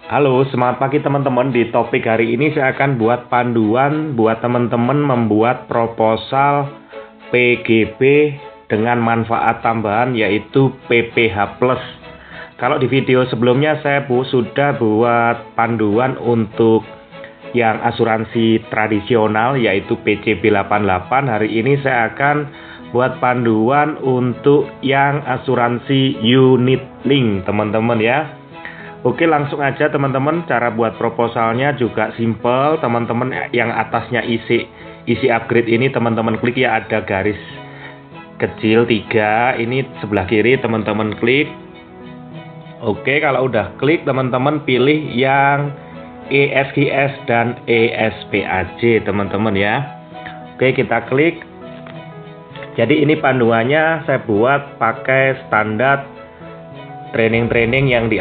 Halo, semangat pagi teman-teman. Di topik hari ini saya akan buat panduan buat teman-teman membuat proposal PGB dengan manfaat tambahan yaitu PPh+. Kalau di video sebelumnya saya sudah buat panduan untuk yang asuransi tradisional yaitu PCB 88. Hari ini saya akan buat panduan untuk yang asuransi unit link teman-teman ya. Oke, langsung aja teman-teman. Cara buat proposalnya juga simple teman-teman. Yang atasnya isi upgrade ini teman-teman klik ya, ada garis kecil 3 ini sebelah kiri teman-teman klik. Oke, kalau udah klik teman-teman pilih yang ESGS dan ESPAJ teman-teman ya. Oke, kita klik. Jadi ini panduannya saya buat pakai standar training yang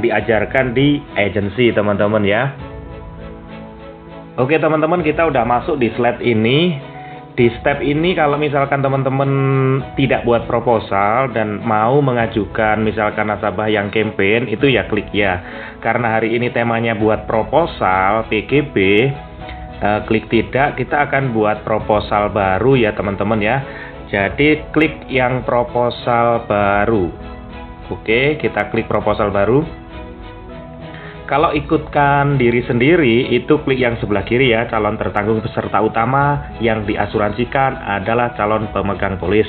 diajarkan di agensi teman-teman ya. Oke teman-teman, kita udah masuk di slide ini. Di step ini kalau misalkan teman-teman tidak buat proposal dan mau mengajukan misalkan nasabah yang campaign, itu ya klik ya. Karena hari ini temanya buat proposal PGB, klik tidak, kita akan buat proposal baru ya teman-teman ya. Jadi klik yang proposal baru. Oke, kita klik proposal baru. Kalau ikutkan diri sendiri, itu klik yang sebelah kiri ya, calon tertanggung peserta utama yang diasuransikan adalah calon pemegang polis.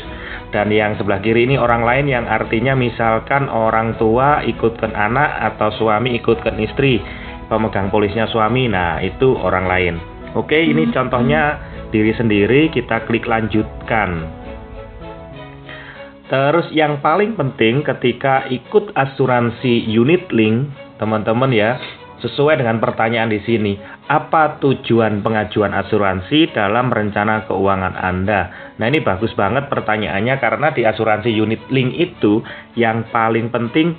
Dan yang sebelah kiri ini orang lain, yang artinya misalkan orang tua ikutkan anak atau suami ikutkan istri, pemegang polisnya suami, nah itu orang lain. Oke, ini contohnya diri sendiri, kita klik lanjutkan. Terus yang paling penting ketika ikut asuransi unit link, teman-teman ya, sesuai dengan pertanyaan di sini, apa tujuan pengajuan asuransi dalam rencana keuangan Anda? Nah, ini bagus banget pertanyaannya karena di asuransi unit link itu yang paling penting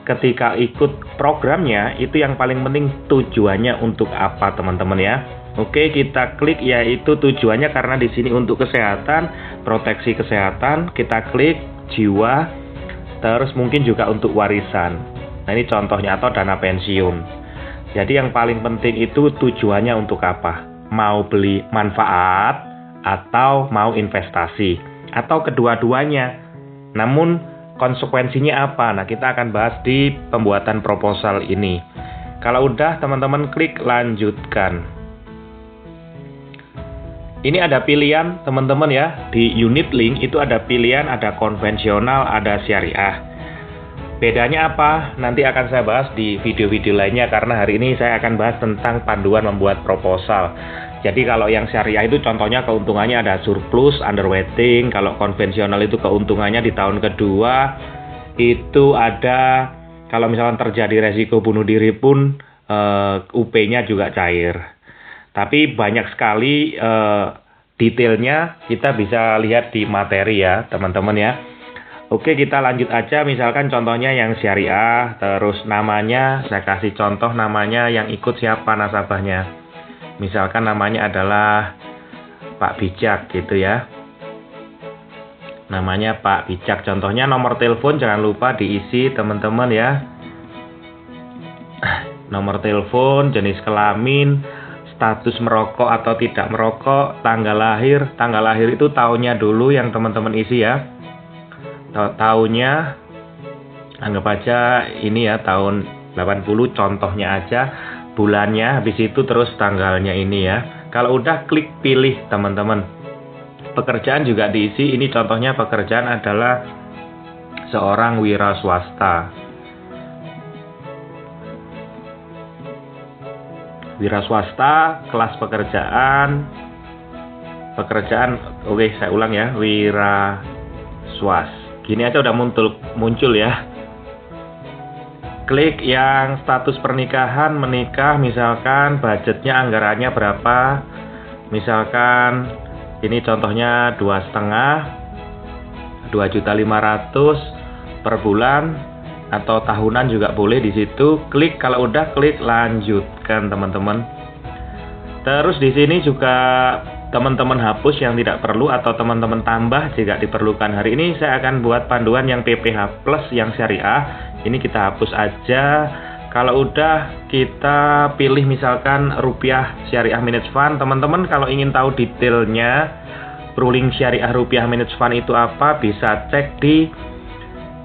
ketika ikut programnya, itu yang paling penting tujuannya untuk apa teman-teman ya. Oke, kita klik yaitu tujuannya karena di sini untuk kesehatan, proteksi kesehatan, kita klik jiwa, terus mungkin juga untuk warisan. Nah, ini contohnya, atau dana pensiun. Jadi yang paling penting itu tujuannya untuk apa? Mau beli manfaat atau mau investasi atau kedua-duanya. Namun konsekuensinya apa? Nah, kita akan bahas di pembuatan proposal ini. Kalau udah teman-teman klik lanjutkan. Ini ada pilihan teman-teman ya, di unit link itu ada pilihan, ada konvensional, ada syariah. Bedanya apa? Nanti akan saya bahas di video-video lainnya karena hari ini saya akan bahas tentang panduan membuat proposal. Jadi kalau yang syariah itu contohnya keuntungannya ada surplus, underweighting. Kalau konvensional itu keuntungannya di tahun kedua itu ada, kalau misalnya terjadi resiko bunuh diri pun UP-nya juga cair. Tapi banyak sekali detailnya kita bisa lihat di materi ya teman-teman ya. Oke, kita lanjut aja. Misalkan contohnya yang syariah, terus namanya saya kasih contoh namanya yang ikut siapa nasabahnya. Misalkan namanya adalah Pak Bijak gitu ya. Namanya Pak Bijak. Contohnya nomor telepon jangan lupa diisi teman-teman ya. Nomor telepon, jenis kelamin, status merokok atau tidak merokok, tanggal lahir itu tahunnya dulu yang teman-teman isi ya. Tahunnya anggap aja ini ya tahun 80 contohnya aja, bulannya, habis itu terus tanggalnya ini ya. Kalau udah klik pilih teman-teman. Pekerjaan juga diisi, ini contohnya pekerjaan adalah seorang wira swasta. Wira swasta, kelas pekerjaan, oke saya ulang ya, wira swas. Gini aja udah muncul ya. Klik yang status pernikahan, menikah, misalkan budgetnya anggarannya berapa. Misalkan ini contohnya 2,500 per bulan. Atau tahunan juga boleh di situ. Klik, kalau udah klik lanjutkan teman-teman. Terus di sini juga teman-teman hapus yang tidak perlu atau teman-teman tambah jika diperlukan. Hari ini saya akan buat panduan yang PPh+ yang syariah. Ini kita hapus aja Kalau udah kita pilih misalkan rupiah syariah managed fund, teman-teman kalau ingin tahu detailnya ruling syariah rupiah managed fund itu apa, bisa cek di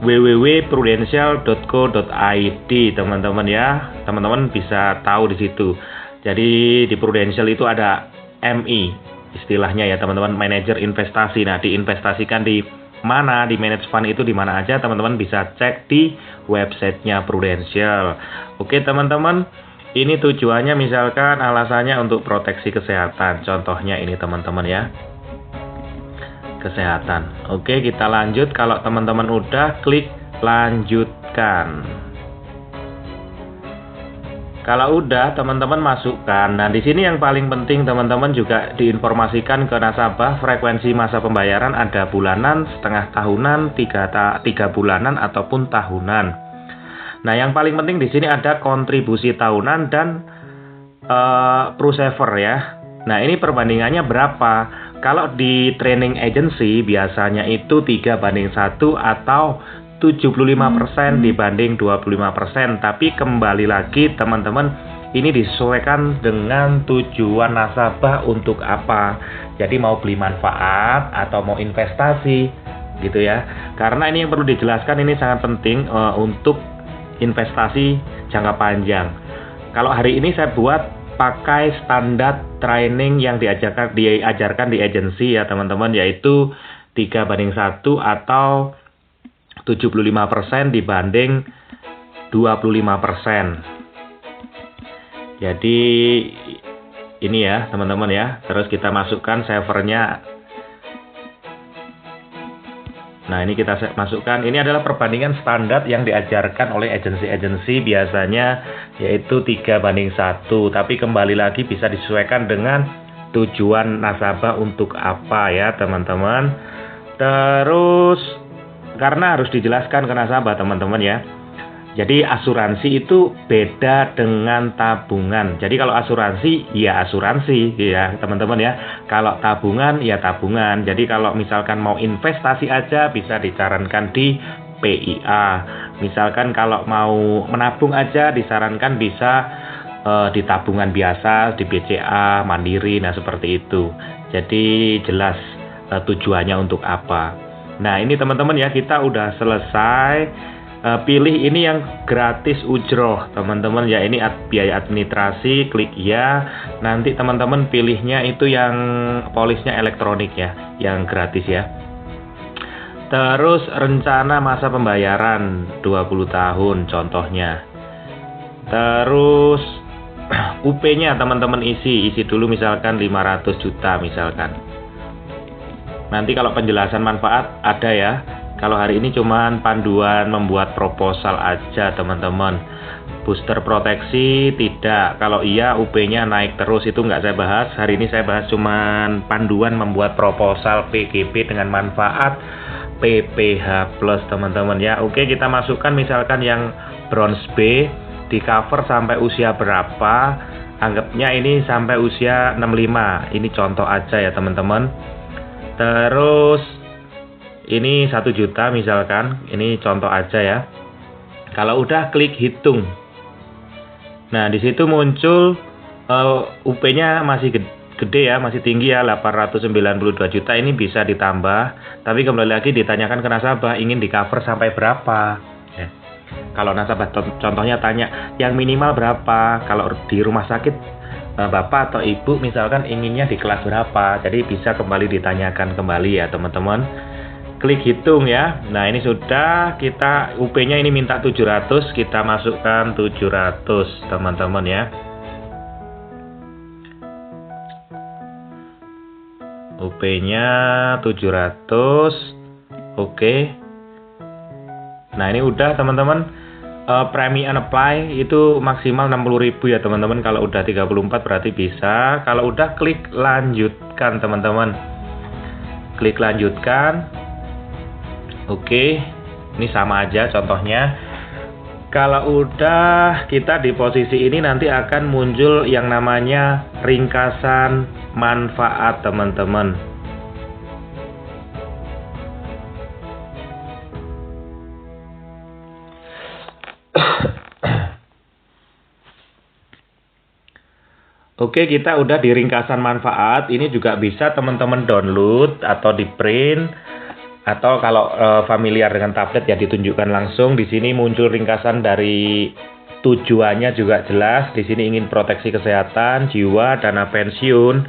www.prudential.co.id teman-teman ya. Teman-teman bisa tahu di situ. Jadi di Prudential itu ada MI istilahnya ya teman-teman, manajer investasi. Nah, diinvestasikan di mana, di managed fund itu di mana aja, teman-teman bisa cek di websitenya Prudential. Oke teman-teman, ini tujuannya misalkan alasannya untuk proteksi kesehatan. Contohnya ini teman-teman ya, kesehatan. Oke, kita lanjut. Kalau teman-teman udah, klik lanjutkan. Kalau udah, teman-teman masukkan. Nah, di sini yang paling penting teman-teman juga diinformasikan ke nasabah frekuensi masa pembayaran ada bulanan, setengah tahunan, 3 bulanan ataupun tahunan. Nah, yang paling penting di sini ada kontribusi tahunan dan PruSaver ya. Nah, ini perbandingannya berapa? Kalau di training agency biasanya itu 3:1 atau 75% dibanding 25%. Tapi kembali lagi teman-teman, ini disesuaikan dengan tujuan nasabah untuk apa. Jadi mau beli manfaat atau mau investasi gitu ya. Karena ini yang perlu dijelaskan, ini sangat penting untuk investasi jangka panjang. Kalau hari ini saya buat pakai standar training yang diajarkan di agensi ya teman-teman, yaitu 3:1 atau 75% dibanding 25%. Jadi ini ya teman-teman ya. Terus kita masukkan savernya. Nah, ini kita masukkan. Ini adalah perbandingan standar yang diajarkan oleh agensi-agensi biasanya, yaitu 3:1. Tapi kembali lagi bisa disesuaikan dengan tujuan nasabah untuk apa ya teman-teman. Terus karena harus dijelaskan ke nasabah teman-teman ya. Jadi asuransi itu beda dengan tabungan. Jadi kalau asuransi ya asuransi ya teman-teman ya. Kalau tabungan ya tabungan. Jadi kalau misalkan mau investasi aja bisa disarankan di PIA. Misalkan kalau mau menabung aja disarankan bisa di tabungan biasa, di BCA, Mandiri, nah seperti itu. Jadi jelas tujuannya untuk apa. Nah, ini teman-teman ya, kita udah selesai. Pilih ini yang gratis ujroh teman-teman ya, ini biaya administrasi, klik ya. Nanti teman-teman pilihnya itu yang polisnya elektronik ya, yang gratis ya. Terus rencana masa pembayaran 20 tahun contohnya. Terus UP-nya teman-teman isi dulu misalkan 500 juta misalkan. Nanti kalau penjelasan manfaat ada ya. Kalau hari ini cuman panduan membuat proposal aja teman-teman. Booster proteksi tidak. Kalau iya UP-nya naik terus, itu nggak saya bahas. Hari ini saya bahas cuman panduan membuat proposal PGP dengan manfaat PPH Plus teman-teman ya. Oke, kita masukkan misalkan yang bronze B, di cover sampai usia berapa. Anggapnya ini sampai usia 65. Ini contoh aja ya teman-teman. Terus ini 1 juta misalkan, ini contoh aja ya. Kalau udah klik hitung. Nah, di situ muncul UP-nya masih gede ya, masih tinggi ya, 892 juta. Ini bisa ditambah, tapi kembali lagi ditanyakan ke nasabah ingin di cover sampai berapa. Ya. Kalau nasabah contohnya tanya yang minimal berapa, kalau di rumah sakit bapak atau ibu misalkan inginnya di kelas berapa, jadi bisa kembali ditanyakan kembali ya teman-teman. Klik hitung ya. Nah, ini sudah, kita UP-nya ini minta 700, kita masukkan 700 teman-teman ya. UP-nya 700. Oke. Nah, ini udah teman-teman. Premi and apply itu maksimal 60.000 ya teman-teman. Kalau udah 34 berarti bisa. Kalau udah klik lanjutkan teman-teman. Klik lanjutkan. Oke. Ini sama aja contohnya. Kalau udah kita di posisi ini nanti akan muncul yang namanya ringkasan manfaat teman-teman. Oke, kita udah di ringkasan manfaat. Ini juga bisa teman-teman download atau di print, atau kalau familiar dengan tablet ya ditunjukkan langsung. Di sini muncul ringkasan dari tujuannya juga jelas. Di sini ingin proteksi kesehatan, jiwa, dana pensiun,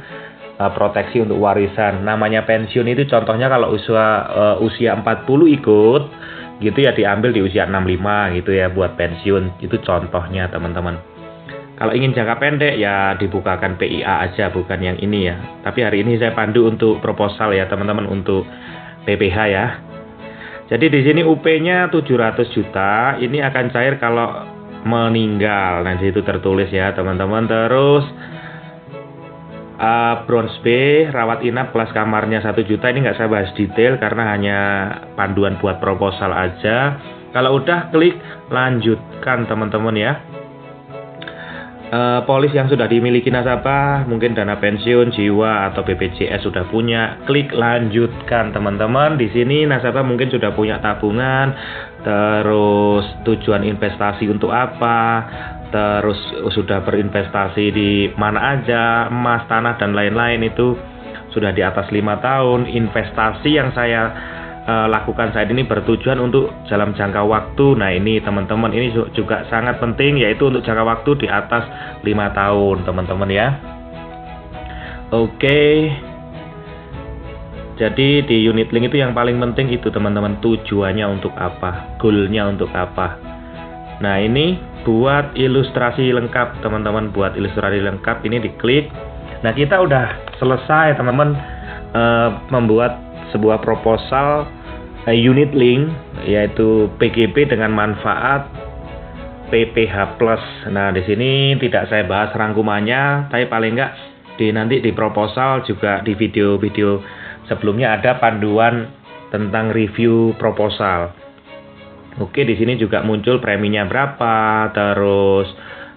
proteksi untuk warisan. Namanya pensiun itu contohnya kalau usia 40 ikut gitu ya, diambil di usia 65 gitu ya buat pensiun. Itu contohnya teman-teman. Kalau ingin jangka pendek ya dibukakan PIA aja, bukan yang ini ya. Tapi hari ini saya pandu untuk proposal ya teman-teman, untuk PPH ya. Jadi di sini UP-nya 700 juta, ini akan cair kalau meninggal. Nah, di situ tertulis ya teman-teman. Terus bronze B, rawat inap kelas kamarnya 1 juta. Ini nggak saya bahas detail karena hanya panduan buat proposal aja. Kalau udah klik lanjutkan teman-teman ya. Polis yang sudah dimiliki nasabah, mungkin dana pensiun, jiwa, atau BPJS sudah punya, klik lanjutkan teman-teman. Di sini nasabah mungkin sudah punya tabungan, terus tujuan investasi untuk apa, terus sudah berinvestasi di mana aja, emas, tanah, dan lain-lain, itu sudah di atas 5 tahun. Investasi yang saya lakukan saat ini bertujuan untuk dalam jangka waktu. Nah ini teman-teman, ini juga sangat penting, yaitu untuk jangka waktu di atas 5 tahun teman-teman ya. Oke, jadi di unit link itu yang paling penting itu teman-teman, tujuannya untuk apa, goalnya untuk apa. Nah ini buat ilustrasi lengkap teman-teman, buat ilustrasi lengkap ini diklik. Nah kita udah selesai teman-teman membuat sebuah proposal unit link, yaitu PGB dengan manfaat PPH Plus. Nah, di sini tidak saya bahas rangkumannya, tapi paling enggak nanti di proposal juga di video-video sebelumnya ada panduan tentang review proposal. Oke, di sini juga muncul preminya berapa, terus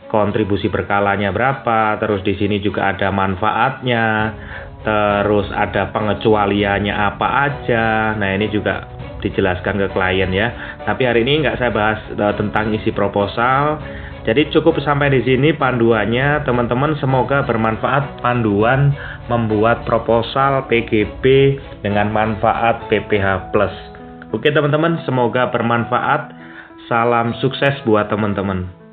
kontribusi berkalanya berapa, terus di sini juga ada manfaatnya, terus ada pengecualiannya apa aja. Nah ini juga dijelaskan ke klien ya. Tapi hari ini nggak saya bahas tentang isi proposal. Jadi cukup sampai di sini panduannya teman-teman. Semoga bermanfaat panduan membuat proposal PGB dengan manfaat PPH Plus. Oke teman-teman, semoga bermanfaat. Salam sukses buat teman-teman.